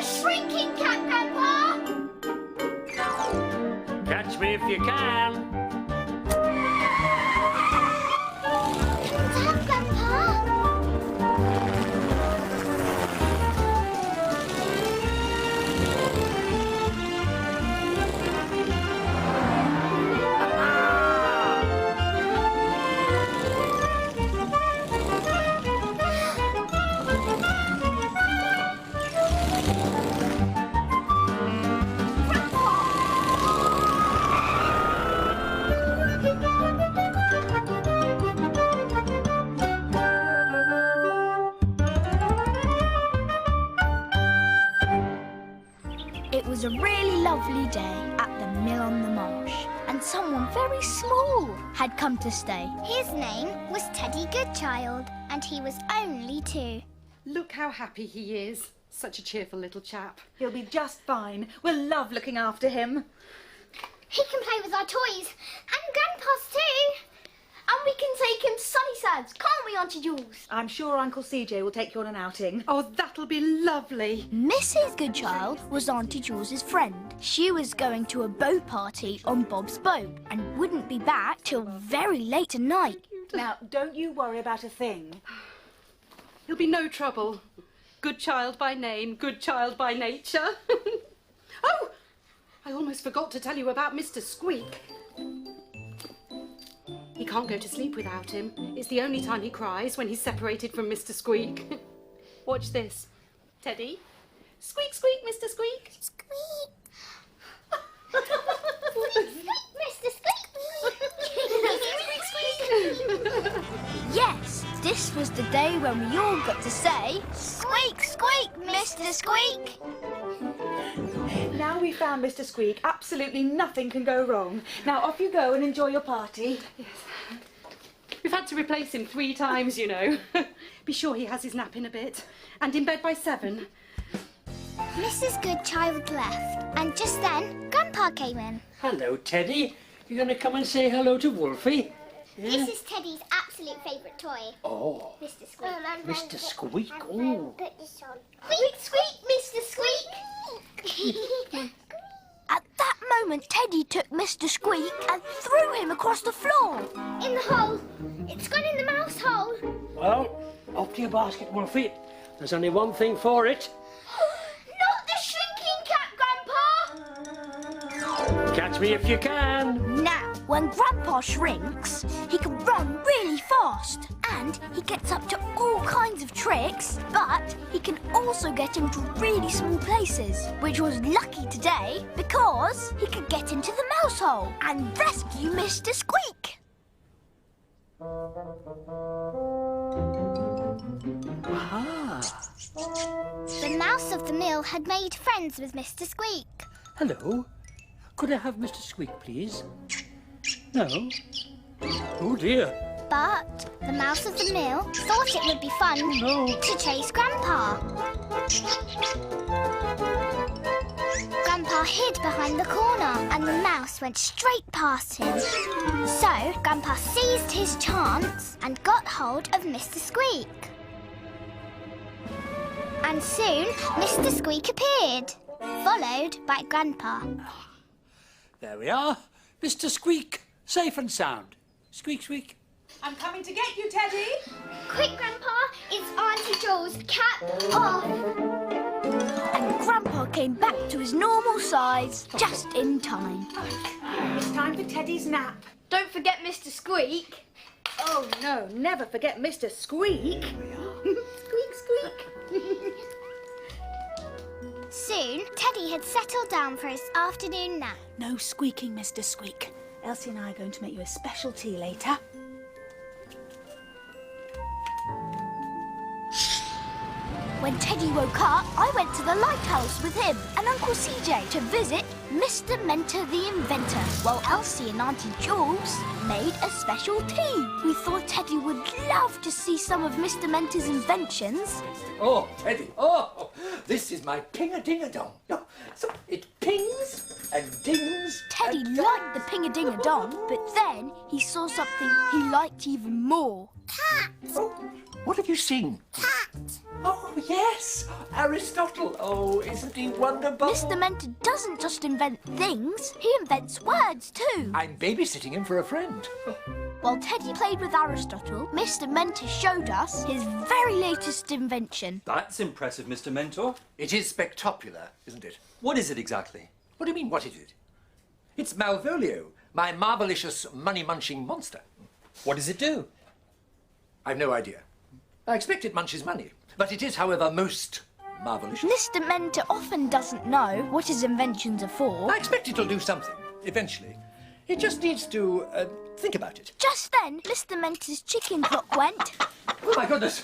shrinking cat, Grandpa! Catch me if you can. What's that, Grandpa? It was a really lovely day at the mill on the marsh, and someone very small had come to stay. His name was Teddy Goodchild, and he was only 2. Look how happy he is. Such a cheerful little chap. He'll be just fine. We'll love looking after him. He can play with our toys, and Grandpa's too. And we can take him to Sunnysides, can't we, Auntie Jules? I'm sure Uncle CJ will take you on an outing. Oh, that'll be lovely. Mrs. Goodchild was Auntie Jules's friend. She was going to a boat party on Bob's boat and wouldn't be back till very late at night. Now, don't you worry about a thing. He'll be no trouble. Good child by name, good child by nature. Oh, I almost forgot to tell you about Mr. Squeak. He can't go to sleep without him. It's the only time he cries, when he's separated from Mr. Squeak. Watch this. Teddy. Squeak, squeak, Mr. Squeak. Squeak! Squeak, Mr. Squeak! Yes, this was the day when we all got to say, "Squeak, squeak, Mr. Squeak!" Now we've found Mr. Squeak, absolutely nothing can go wrong. Now off you go and enjoy your party. Yes. We've had to replace him 3 times, you know. Be sure he has his nap in a bit. And in bed by 7. Mrs. Goodchild left, and just then, Grandpa came in. Hello, Teddy. You going to come and say hello to Wolfie? This is Teddy's absolute favourite toy. Oh, Mr. Squeak. Mr. Squeak. Oh. Put this on. Squeak, squeak, Mr. Squeak! At that moment, Teddy took Mr. Squeak and threw him across the floor. In the hole. It's gone in the mouse hole. Well, up to your basket, Wolfie. There's only one thing for it. Not the shrinking cat, Grandpa! Catch me if you can. Now, when Grandpa shrinks, he can run really fast. And he gets up to all kinds of tricks, but he can also get into really small places, which was lucky today because he could get into the mouse hole and rescue Mr. Squeak. Ah. The mouse of the mill had made friends with Mr. Squeak. Hello. Could I have Mr. Squeak, please? No? Oh, dear. But the mouse of the mill thought it would be fun to chase Grandpa. Grandpa hid behind the corner and the mouse went straight past him. So Grandpa seized his chance and got hold of Mr. Squeak. And soon Mr. Squeak appeared, followed by Grandpa. There we are. Mr. Squeak. Safe and sound. Squeak, squeak. I'm coming to get you, Teddy. Quick, Grandpa, it's Auntie Jules. Cap off. And Grandpa came back to his normal size just in time. It's time for Teddy's nap. Don't forget Mr. Squeak. Oh, no, never forget Mr. Squeak. Squeak, squeak. Soon, Teddy had settled down for his afternoon nap. No squeaking, Mr. Squeak. Elsie and I are going to make you a special tea later. When Teddy woke up, I went to the lighthouse with him and Uncle CJ to visit Mr. Mentor the Inventor, while Elsie and Auntie Jules made a special tea. We thought Teddy would love to see some of Mr. Mentor's inventions. Oh, Teddy, oh, this is my ping-a-ding-a-dong. So it pings and dings. Teddy liked the ping-a-ding-a-dong, but then he saw something he liked even more. Oh, what have you seen? Oh, yes, Aristotle. Oh, isn't he wonderful? Mr. Mentor doesn't just invent things, he invents words too. I'm babysitting him for a friend. While Teddy played with Aristotle, Mr. Mentor showed us his very latest invention. That's impressive, Mr. Mentor. It is spectacular, isn't it? What is it exactly? What do you mean, what is it? It's Malvolio, my marvelicious money-munching monster. What does it do? I've no idea. I expect it munches money. But it is, however, most marvelous. Mr. Mentor often doesn't know what his inventions are for. I expect it'll do something, eventually. It just needs to think about it. Just then, Mr. Mentor's chicken clock went. Oh, my goodness!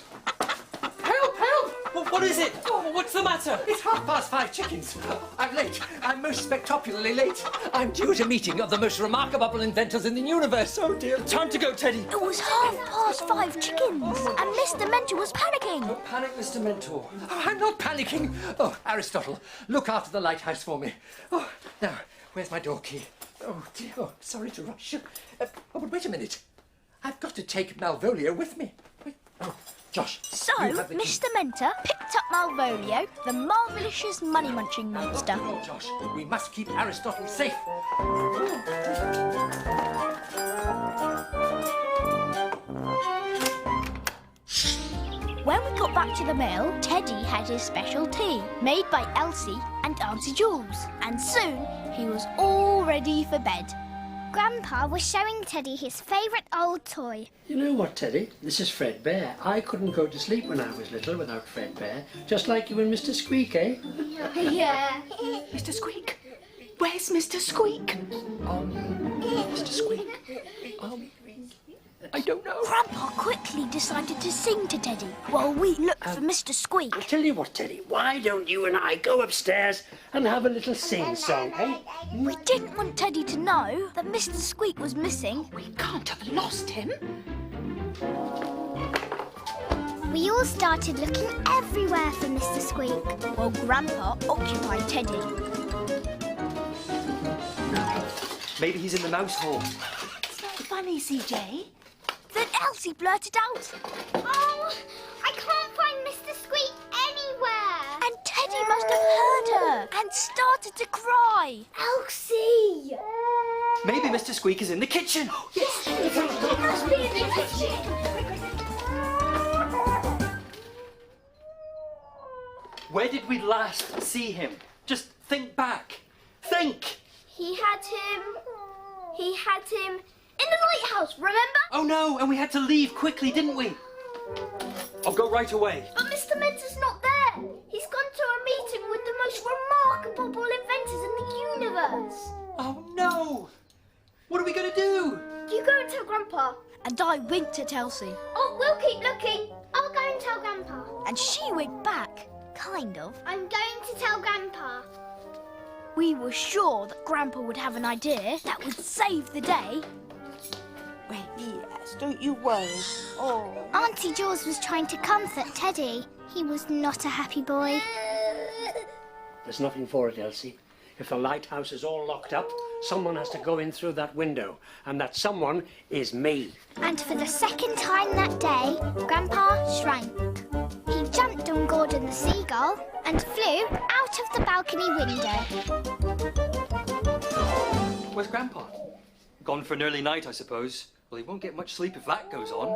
Help, help! What is it? What's the matter? It's 5:30 chickens. I'm late. I'm most spectacularly late. I'm due at a meeting of the most remarkable inventors in the universe. Oh, dear. Time to go, Teddy. It was 5:30 chickens, and Mr. Mentor was panicking. Don't panic, Mr. Mentor. Oh, I'm not panicking. Oh, Aristotle, look after the lighthouse for me. Oh, now, where's my door key? Oh, dear. Oh, sorry to rush. Oh, but wait a minute. I've got to take Malvolio with me. Wait. Oh, Josh. So, you have the key. Mr. Mentor picked up Malvolio, the marvelous money-munching monster. Oh, Josh, we must keep Aristotle safe. When we got back to the mill, Teddy had his special tea, made by Elsie and Auntie Jules. And soon, he was all ready for bed. Grandpa was showing Teddy his favourite old toy. You know what, Teddy? This is Fred Bear. I couldn't go to sleep when I was little without Fred Bear. Just like you and Mr. Squeak, eh? Yeah. Mr. Squeak? Where's Mr. Squeak? Mr. Squeak. I don't know. Grandpa quickly decided to sing to Teddy while we looked for Mr. Squeak. I'll tell you what, Teddy. Why don't you and I go upstairs and have a little sing-song, eh? We didn't want Teddy to know that Mr. Squeak was missing. We can't have lost him. We all started looking everywhere for Mr. Squeak. While Grandpa occupied Teddy. Maybe he's in the mouse hole. It's not funny, CJ. Then Elsie blurted out, Oh, I can't find Mr. Squeak anywhere. and Teddy must have heard her and started to cry. Elsie! Maybe Mr. Squeak is in the kitchen. Yes, he must be in the kitchen. Where did we last see him? Just think back. Think! He had him in the lighthouse, remember? Oh no, and we had to leave quickly, didn't we? I'll go right away. But Mr. Mentor's not there. He's gone to a meeting with the most remarkable inventors in the universe. Oh no! What are we gonna do? You go and tell Grandpa. And I winked at Elsie. Oh, we'll keep looking. I'll go and tell Grandpa. And she winked back, kind of. I'm going to tell Grandpa. We were sure that Grandpa would have an idea that would save the day. Wait, yes, don't you worry. Oh. Auntie Jules was trying to comfort Teddy. He was not a happy boy. There's nothing for it, Elsie. If the lighthouse is all locked up, someone has to go in through that window. And that someone is me. And for the second time that day, Grandpa shrank. He jumped on Gordon the seagull and flew out of the balcony window. Where's Grandpa? Gone for an early night, I suppose. Well, he won't get much sleep if that goes on.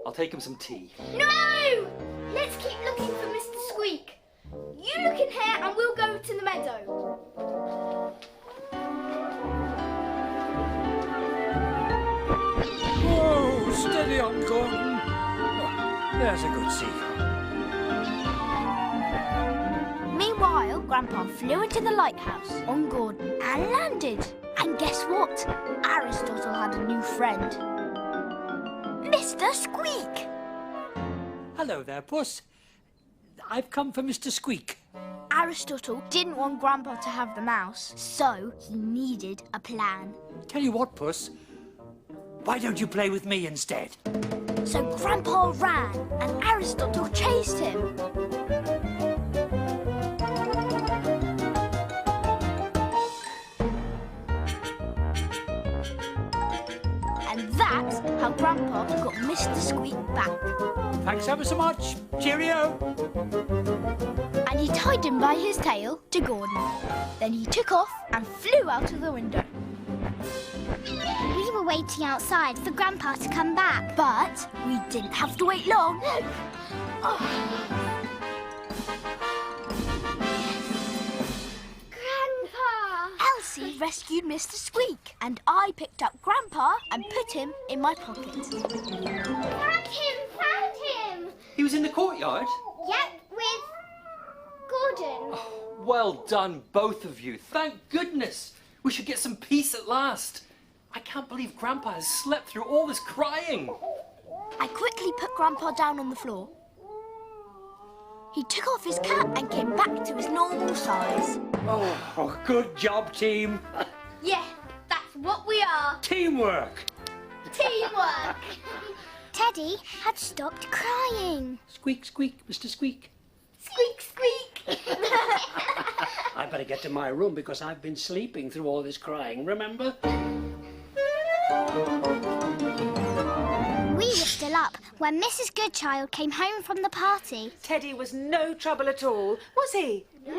I'll take him some tea. No! Let's keep looking for Mr. Squeak. You look in here and we'll go to the meadow. Whoa, steady on, Gordon. Oh, there's a good seagull. Meanwhile, Grandpa flew into the lighthouse on Gordon and landed. And guess what? Aristotle had a new friend. Mr. Squeak! Hello there, Puss. I've come for Mr. Squeak. Aristotle didn't want Grandpa to have the mouse, so he needed a plan. Tell you what, Puss. Why don't you play with me instead? So Grandpa ran and Aristotle chased him. And that's how Grandpa got Mr. Squeak back. Thanks ever so much. Cheerio! And he tied him by his tail to Gordon. Then he took off and flew out of the window. We were waiting outside for Grandpa to come back. But we didn't have to wait long. Grandpa! Elsie rescued Mr. Squeak, and I picked up Grandpa and put him in my pocket. Found him! He was in the courtyard? Yep, with Gordon. Well done, both of you. Thank goodness. We should get some peace at last. I can't believe Grandpa has slept through all this crying. I quickly put Grandpa down on the floor. He took off his cap and came back to his normal size. Oh, good job, team. Yeah, that's what we are. Teamwork. Teamwork. Teddy had stopped crying. Squeak, squeak, Mr. Squeak. Squeak, squeak. I better get to my room because I've been sleeping through all this crying, remember? We were still up when Mrs. Goodchild came home from the party. Teddy was no trouble at all, was he? No.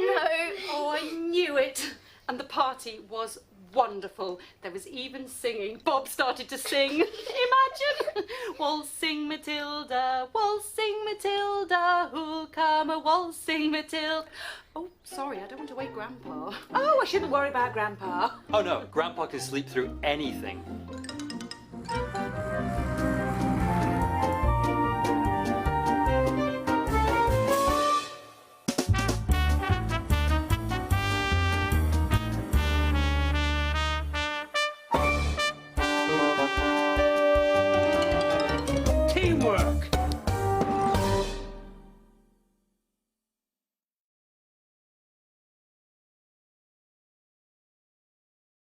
Oh, I knew it. And the party was wonderful. There was even singing. Bob started to sing. Imagine! Waltzing Matilda, who'll come a waltzing Matilda. Oh, sorry, I don't want to wake Grandpa. Oh, I shouldn't worry about Grandpa. Oh no, Grandpa can sleep through anything.